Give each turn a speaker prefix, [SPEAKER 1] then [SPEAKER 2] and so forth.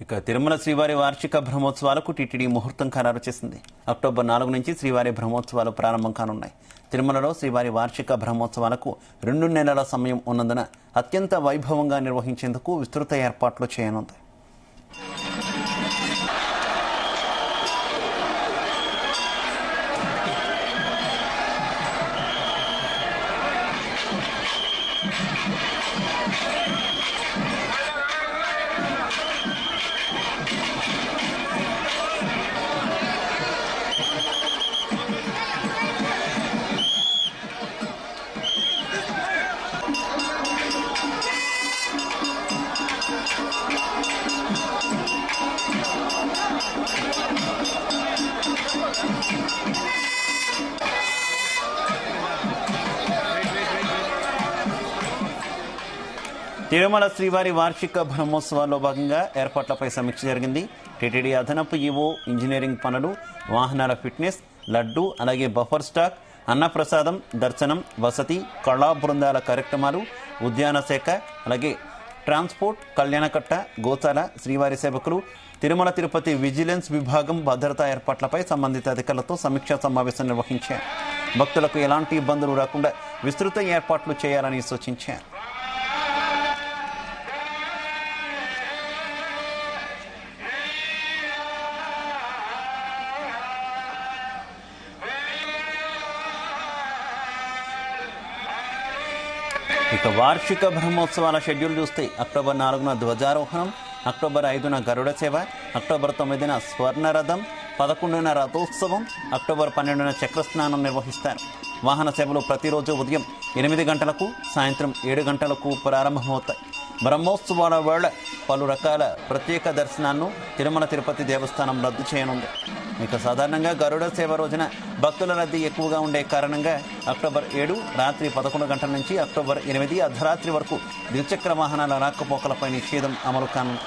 [SPEAKER 1] ఇక తిరుమల శ్రీవారి వార్షిక బ్రహ్మోత్సవాలకు టీటీడీ ముహూర్తం ఖరారు చేసింది. అక్టోబర్ 4 నుంచి శ్రీవారి బ్రహ్మోత్సవాలు ప్రారంభం కానున్నాయి. తిరుమలలో శ్రీవారి వార్షిక బ్రహ్మోత్సవాలకు 2 నెలల సమయం ఉన్నందున అత్యంత వైభవంగా నిర్వహించేందుకు విస్తృత ఏర్పాట్లు చేయనుంది. తిరుమల శ్రీవారి వార్షిక బ్రహ్మోత్సవాల్లో భాగంగా ఏర్పాట్లపై సమీక్ష జరిగింది. టీటీడీ అదనపు ఈవో ఇంజనీరింగ్ పనులు, వాహనాల ఫిట్నెస్, లడ్డు, అలాగే బఫర్ స్టాక్, అన్నప్రసాదం, దర్శనం, వసతి, కళా బృందాల కార్యక్రమాలు, ఉద్యాన శాఖ, అలాగే ట్రాన్స్పోర్ట్, కళ్యాణకట్ట, గోశాల, శ్రీవారి సేవకులు, తిరుమల తిరుపతి విజిలెన్స్ విభాగం భద్రతా ఏర్పాట్లపై సంబంధిత అధికారులతో సమీక్షా సమావేశం నిర్వహించారు. భక్తులకు ఎలాంటి ఇబ్బందులు రాకుండా విస్తృత ఏర్పాట్లు చేయాలని సూచించారు. ఇక వార్షిక బ్రహ్మోత్సవాల షెడ్యూల్ చూస్తే అక్టోబర్ 4న ధ్వజారోహణం, అక్టోబర్ 5న గరుడ సేవ, అక్టోబర్ 9న స్వర్ణరథం, 11న రథోత్సవం, అక్టోబర్ 12న చక్రస్నానం నిర్వహిస్తారు. వాహన సేవలు ప్రతిరోజు ఉదయం 8 గంటలకు, సాయంత్రం 7 గంటలకు ప్రారంభమవుతాయి. బ్రహ్మోత్సవాల వేళ పలు రకాల ప్రత్యేక దర్శనాలను తిరుమల తిరుపతి దేవస్థానం రద్దు చేయనుంది. ఇక సాధారణంగా గరుడ సేవ రోజున భక్తుల రద్దీ ఎక్కువగా ఉండే కారణంగా అక్టోబర్ 7 రాత్రి 11 గంటల నుంచి అక్టోబర్ 8 అర్ధరాత్రి వరకు ద్విచక్ర వాహనాల రాకపోకలపై నిషేధం అమలు కానుంది.